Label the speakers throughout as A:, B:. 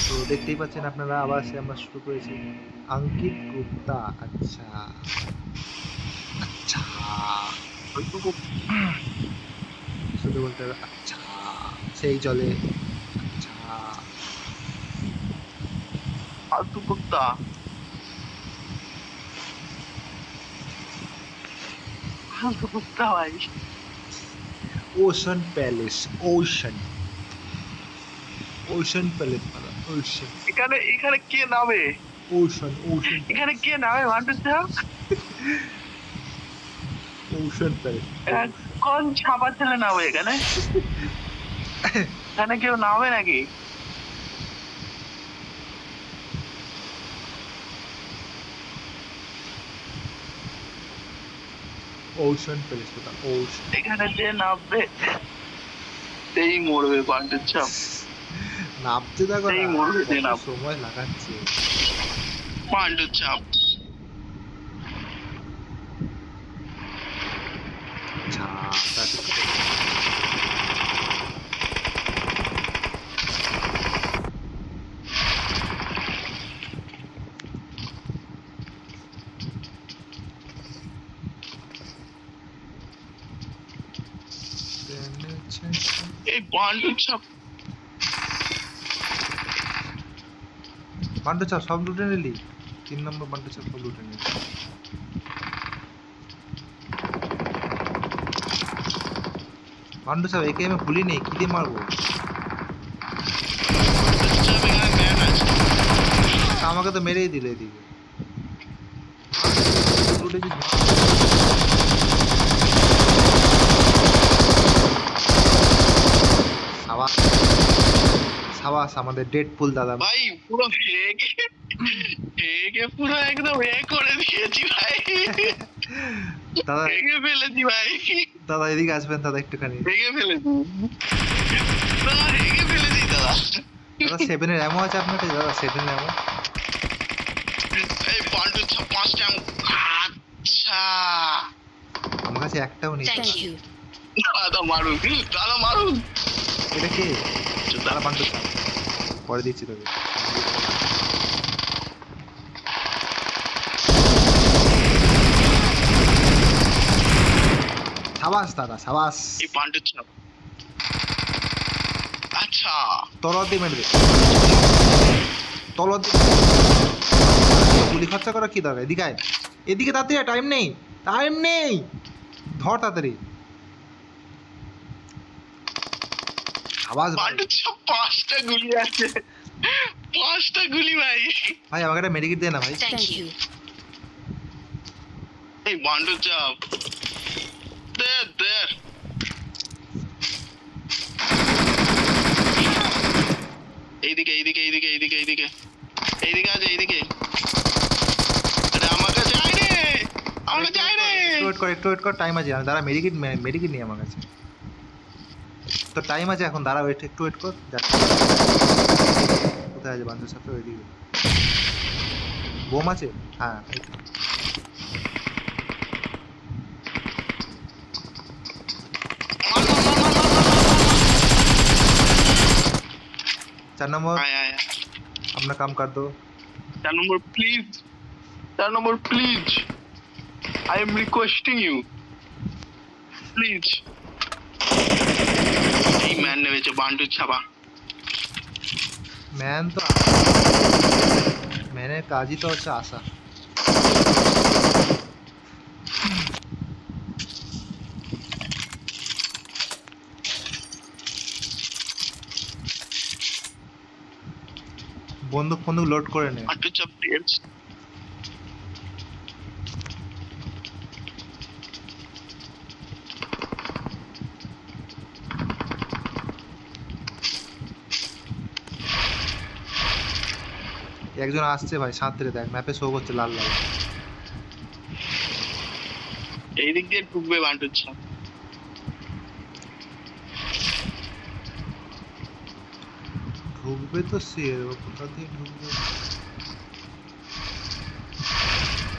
A: তো দেখতেই পাচ্ছেন আপনারা, আবার সে আমরা শুরু করেছি। অঙ্কিত গুপ্তা, আচ্ছা আচ্ছা, ওইটুকু শুধু বলতে হবে আচ্ছা, সেই চলে আচ্ছা।
B: ফালতু কুত্তা। ফালতু কুত্তা ভাই।
A: Ocean palace, ocean ocean palace মানে ওশান
B: এখানে এখানে কে নামে?
A: ওশান ওশান
B: এখানে কে নামে মান্টু সাহেব?
A: Ocean palace.
B: কোন ছাপা ছেলে নামে এখানে? এখানে কেউ নামে নাকি?
A: ওশান প্যালেস কোথা? ওশান।
B: এখানে যে নামবে সেই মরবে মান্টু সাহেব।
A: নামতে দেখো
B: সেই
A: না,
B: মরবে যে
A: কত
B: নাম
A: সময় লাগাচ্ছে।
B: মান্টু সাহেব।
A: আচ্ছা, তাতে
B: এই মান্টু সাহেব
A: বান্টু চাপ সব লুটে নিলি। 3 নম্বর বান্টু চাপ সব লুটে নিলি। বান্টু চাপ একে আমি ভুলি নেই, কি দিয়ে মারবো?
B: এখানে ম্যান আছে।
A: আমাকে তো মেরেই দিল এদিকে। লুটেছি। সাবাস সাবাস আমাদের ডেডপুল দাদা।
B: ভাই পুরো হেগে হেগে পুরো একদম এ করে দিয়েছি ভাই।
A: দাদা
B: হেগে ফেলেছি ভাই।
A: দাদা এদিকে আসবেন দাদা একটুখানি।
B: হেগে ফেলেছি দাদা, হেগে ফেলেছি দাদা।
A: দাদা 7-এর অ্যামো আছে আপনার কাছে? দাদা 7-এর অ্যামো
B: এই বান্টু ছাপ 5টা। আচ্ছা
A: আমার কাছে একটাও নেই।
B: দাদা মারুন, দাদা মারুন।
A: এটা কে? দাদা বান্টু চাপ পরে দিচ্ছি তোকে। সাবাস দাদা সাবাস।
B: এই বান্টু ছাপ। আচ্ছা
A: তলোয়ার দিয়ে মেরে দে। তলোয়ার দিয়ে গুলি খরচা করা কি দরকার? এদিকে আয়, এদিকে তাড়াতাড়ি, টাইম নেই, টাইম নেই, ধর তাড়াতাড়ি। আওয়াজ ভাই।
B: বান্টু ছাপ 5টা গুলি আছে, 5টা গুলি ভাই।
A: ভাই আমাকে একটা মেডিকেট দে না ভাই।
B: এই বান্টু চাপ দে দে। এইদিকে এইদিকে এইদিকে এইদিকে এইদিকে এইদিকে আছে, এইদিকে। আরে আমাকে চাই রে, আমাকে চাই রে।
A: একটু ওয়েট কর, টাইম আছে। আমি দাঁড়া, মেডিকেট নেই আমার কাছে। তো টাইম আছে এখন, দাঁড়া একটু ওয়েট কর। যাচ্ছে কোথায় আছে বান্ধব সাথে? ওইদিকে বোম আছে। হ্যাঁ এই তো।
B: মার মার মার মার মার।
A: 4 নম্বর
B: আয় আয়।
A: अपना काम कर दो।
B: 4 number please, 4 number please, I am requesting you please. এই ম্যান নেমেছে বান্টু ছাপা।
A: मैन तो मैंने काज ही तो হচ্ছে আসা। বন্দুক ফন্দুক লোড করে নে।
B: বান্টু চাপ প্লিজ।
A: একজন আসছে ভাই, সাঁতরে দেখ, ম্যাপে শো করছে লাল লাল।
B: এই দিক দিয়ে ঢুকবে বান্টু ছাপ।
A: ঢুকবে তো সে, কোথা দিয়ে ঢুকবে?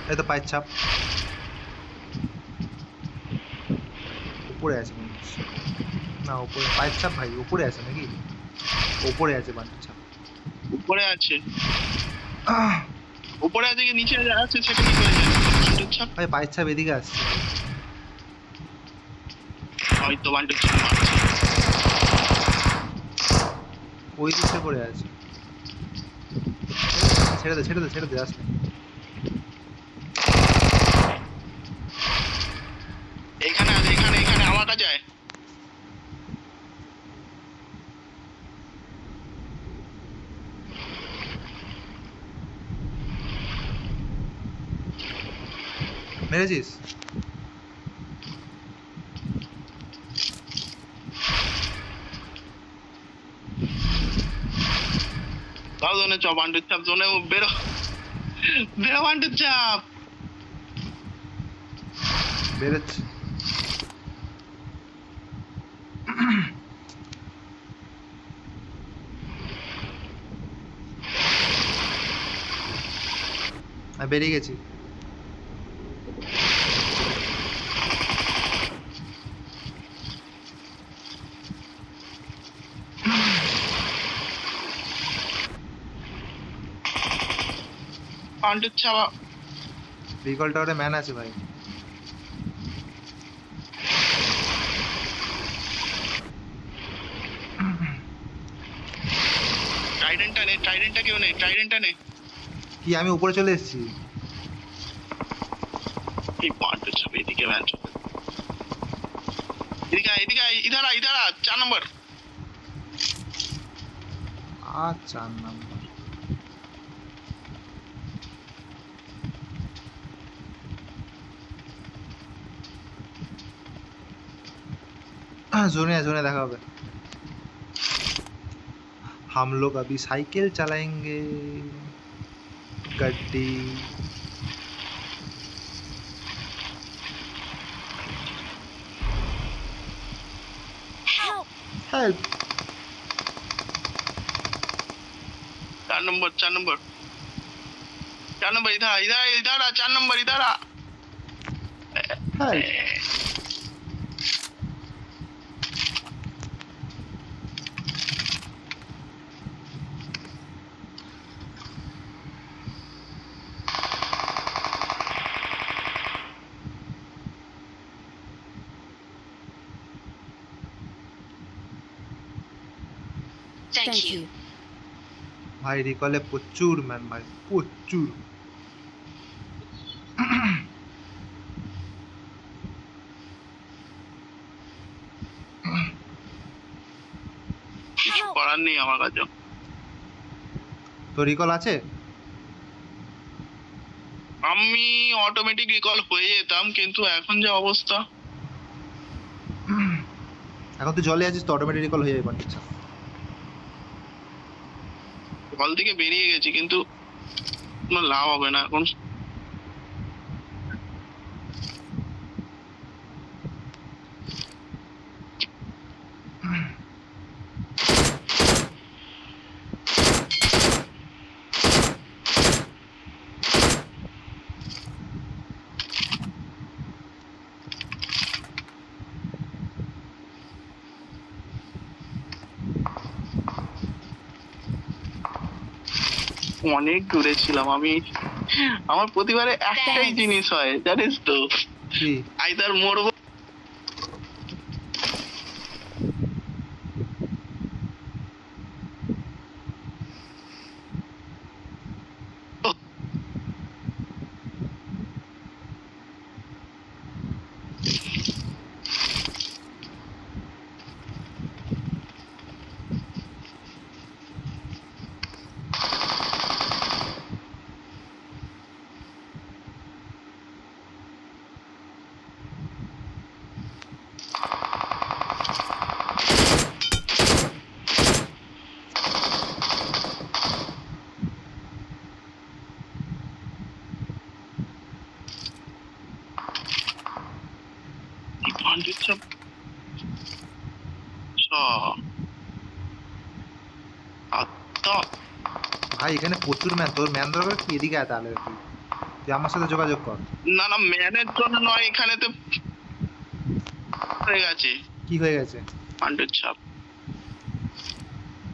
A: এই তো পায়ের ছাপ উপরে আছে মনে হচ্ছে। না উপরে পায়ের ছাপ ভাই, উপরে আছে নাকি? উপরে আছে বান্টুর ছাপ।
B: উপরে আছে উপরে আছে কি নিচে আছে সেটা কি করে জানি বান্টুর ছাপ
A: ভাই বাইক ছাপ এদিকে আসছে।
B: হয়তো বান্টুর ছাপ মারছে
A: ওই দিকটা পড়ে আছে। ছেড়ে দে ছেড়ে দে ছেড়ে দে আসলে।
B: এখানে আছে এখানে এখানে আমার কাছে আয়
A: মেরেছিস?
B: তাও জোনে চ বান্টুর ছাপ জোনে বেরো বেরো বান্টুর ছাপ
A: বেরোচ্ছে। আমি বেরিয়ে গেছি।
B: বান্টুর ছাপ
A: রিকল টাওয়ারে ম্যান আছে ভাই।
B: ট্রাইডেন্টটা কেউ নেই ট্রাইডেন্টটা নেই
A: কি আমি উপরে চলে এসেছি?
B: এই বান্টুর ছাপ এদিকে ম্যাচ এদিকে আয়, এদিকে আয়, ইধার আয়, ইধার আয়, 4 নম্বর
A: আর 4 নাম্বার। जोने जोने देखा होगा। हम लोग अभी साइकिल चलाएंगे गड्डी। हेल्प
B: 4 নম্বর 4 নম্বর 4 নম্বর इधर आ, इधर आ, इधर आ 4 নম্বর इधर आ
A: हेल्प
C: Thank you.
A: भाई रिकॉले प्रचुर मैन भाई प्रचुर।
B: কিছু করার নেই আমার কাছে
A: তো রিকল আছে?
B: আমি অটোমেটিক রিকল হয়ে যেতাম কিন্তু এখন যে অবস্থা
A: এখন তুই জলে আছিস তো অটোমেটিক রিকল হয়ে যাবে আচ্ছা।
B: কল থেকে বেরিয়ে গেছি কিন্তু কোনো লাভ হবে না এখন অনেক দূরে ছিলাম আমি আমার প্রতিবারে একটাই জিনিস হয় জানিস তো
A: কি
B: আইদার মরবো
A: ভাই এখানে প্রচুর ম্যান, তোর ম্যান দরকার কি? এদিকে আয় তাহলে তুই আমার সাথে যোগাযোগ কর।
B: না না ম্যানের জন্য নয় এখানে তো হয়ে গেছে
A: কি হয়ে গেছে?
B: পান্ডুর ছাপ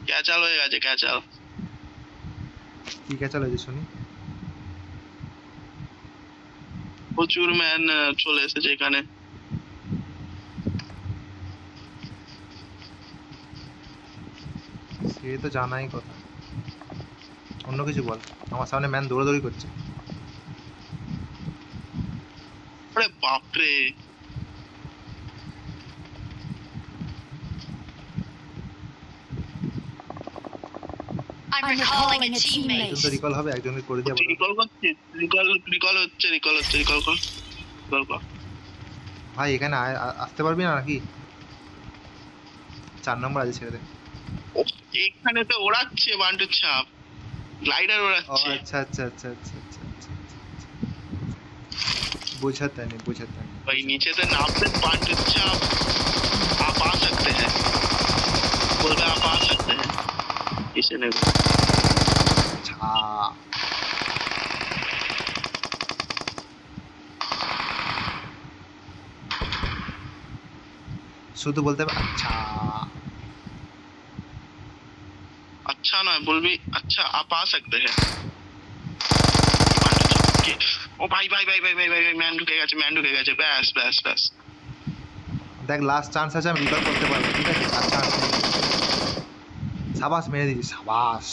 B: ক্যাচাল হয়ে গেছে ক্যাচাল
A: কি কে চলে যে শুনি।
B: প্রচুর ম্যান চলে এসেছে এখানে।
A: সে তো জানাই কথা, অন্য কিছু বল। আমার সামনে ম্যান দৌড়াদৌড়ি করছে।
B: আরে বাপরে,
C: I'm recalling a
A: একজন
C: teammate.
A: তো রিকল হবে, একজনকে করে দিয়ে বলো।
B: রিকল করছে, রিকল হচ্ছে, রিকল কর।
A: ভাই এখানে আসতে পারবি না নাকি? 4 নম্বর আছে, ছেড়ে দে।
B: এখানে তো ওড়াচ্ছে বান্টুর ছাপ, গ্লাইডার
A: ও
B: ওড়াচ্ছে।
A: আচ্ছা আচ্ছা আচ্ছা আচ্ছা আচ্ছা আচ্ছা। बुझता नहीं।
B: भाई नीचे से नापते बांटुर छाप, आप आ सकते हैं, बोल रहे आप आ सकते हैं, इसे नहीं
A: अच्छा শুধু বলতে হবে আচ্ছা।
B: अच्छा ना बोल भी अच्छा, आप आ सकते हैं। ओ भाई मैन ढुके गए, बस
A: দেখ লাস্ট চান্স আছে, আমি রিকল করতে পারবো, ঠিক আছে? আচ্ছা সাবাস, মেরে দিয়েছি, সাবাস।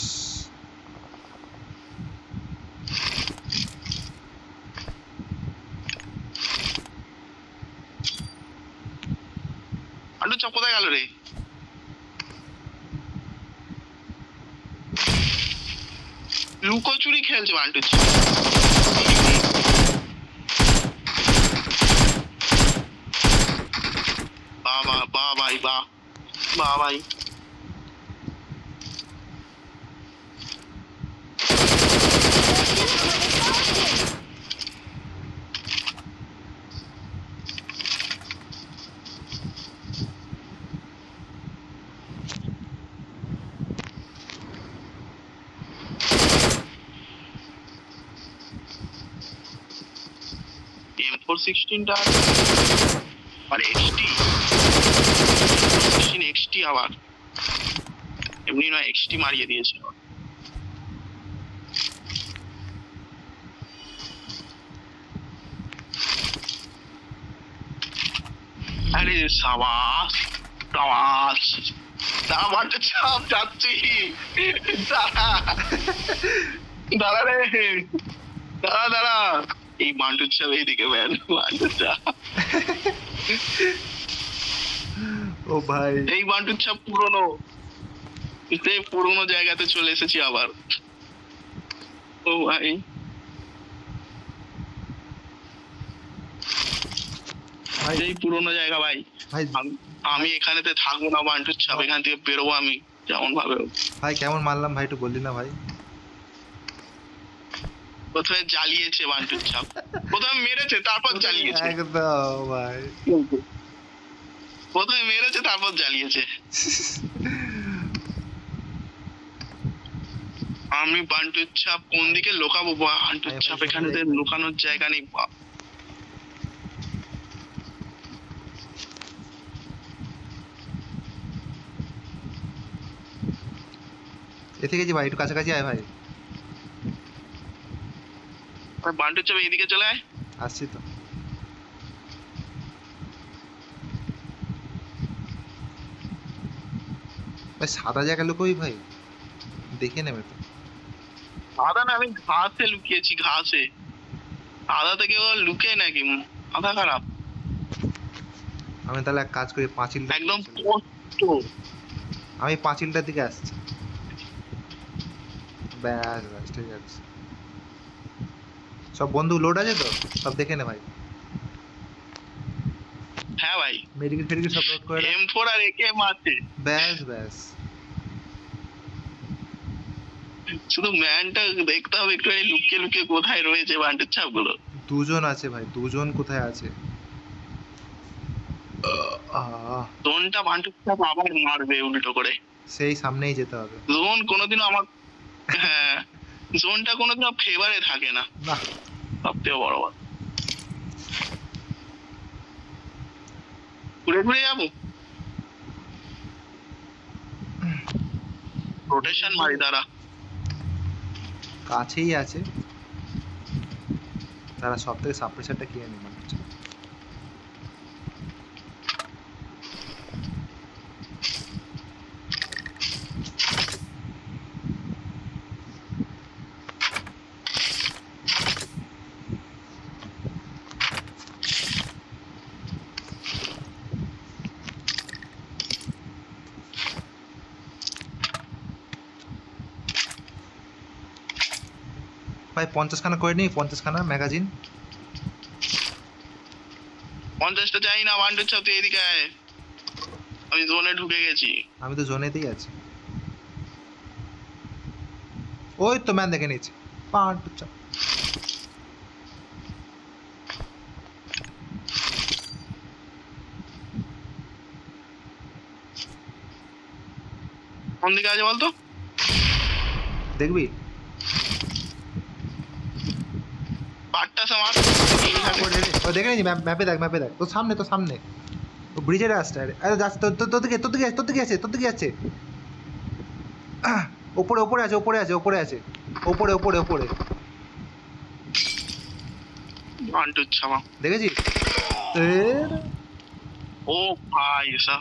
B: আলু চাপ কোথায় গেল রে? লুকোচুরি খেলছে বান্টুর ছাপ। বাহ ভাই, বাহ ভাই। M416 টা আর XT, XT আবার এমনি না, XT মারিয়ে দিয়েছে। আরে সাবাস সাবাস, দামাটা চাপ যাচ্ছি। দাঁড়া রে, দাঁড়া, এই বান্টুর চাপ এইদিকে ম্যান, বান্টুর চাপ।
A: ও ভাই
B: এই বান্টুর ছাপ পুরোনো জায়গাতে চলে এসেছি আবার। ও ভাই
A: ভাই
B: এই পুরোনো জায়গা ভাই।
A: ভাই
B: আমি এখানেতে থাকবো না বান্টুর ছাপ, এখান থেকে বেরোবো আমি যেমন ভাবে হোক।
A: ভাই কেমন মারলাম ভাই, একটু বললি না ভাই?
B: প্রথমে জ্বালিয়েছে বান্টুর ছাপ, প্রথমে মেরেছে তারপর জ্বালিয়েছে,
A: একদম ভাই।
B: প্রথমে মেরেছে তারপর জ্বালিয়েছে। আমি বান্টুর ছাপ কোন দিকে লুকাবো? বান্টুর ছাপ এখানে লুকানোর জায়গা নেই।
A: এ থেকে যে ভাই একটু কাছাকাছি আয় ভাই।
B: বান্টুর ছাপ এইদিকে চলে আয়।
A: আসছি তো। ভাই সাদা জায়গা লুকোই ভাই, দেখে নেবে তো।
B: আদা না, আমি ঘাসে লুকিয়েছি, ঘাসে। আদা থেকে ও লুকে নাকি? আদা খারাপ
A: আমি তাহলে এক কাজ করি, পাঁচিলটা
B: একদম কষ্ট।
A: আমি পাঁচিলটার দিকে আসছি। ব্যাস ব্যাস, ঠিক আছে। সব বন্ধু লোড আছে তো, সব দেখে নে ভাই।
B: হ্যাঁ ভাই,
A: মেডিকেল ফেডিকেল সব লোড করে রাখ।
B: M4 আর AK আছে।
A: ব্যাস ব্যাস।
B: শুধু ম্যানটা দেখতে হবে একটু, লুকিয়ে লুকিয়ে কোথায় রয়েছে বান্টুর ছাপ গুলো।
A: দুজন আছে ভাই, দুজন কোথায় আছে?
B: জোনটা বান্টুর ছাপ আবার মারবে উল্টো করে।
A: সেই সামনেই যেতে হবে।
B: জোন কোনোদিনও আমার, হ্যাঁ, জোনটা কোনোদিনও ফেভারে থাকে না,
A: না
B: সবথেকে বড় কথা। ঘুরে যাবো, রোটেশন মারি, দাঁড়া।
A: কাছেই আছে। তারা সব থেকে সাপ্রেসারটা কিনে নিয়ে মনে হচ্ছে। ভাই 50 খানা করে নিই, 50 খানা ম্যাগাজিন।
B: 50টা চাই না, বান্টুর ছাপ তুই এদিকে আয়। আমি জোনে ঢুকে গেছি।
A: আমি তো জোনেতেই আছি। ওই তো ম্যান দেখে নিচ্ছে।
B: কোন দিকে আছে বলতো?
A: দেখবি
B: পাটটা সমার।
A: ও দেখে নিয়েছি, ম্যাপে দেখ, ম্যাপে দেখ, তোর সামনে, তোর সামনে, ও ব্রিজের আসছে। আরে যাচ্ছে, তোর দিকে, তোর দিকে আছে, তোর দিকে আছে, তোর দিকে আছে। ওপরে ওপরে আছে, ওপরে আছে, ওপরে আছে, ওপরে ওপরে ওপরে।
B: বান্টুর ছাপা।
A: দেখেছিস?
B: ও ভাই এসা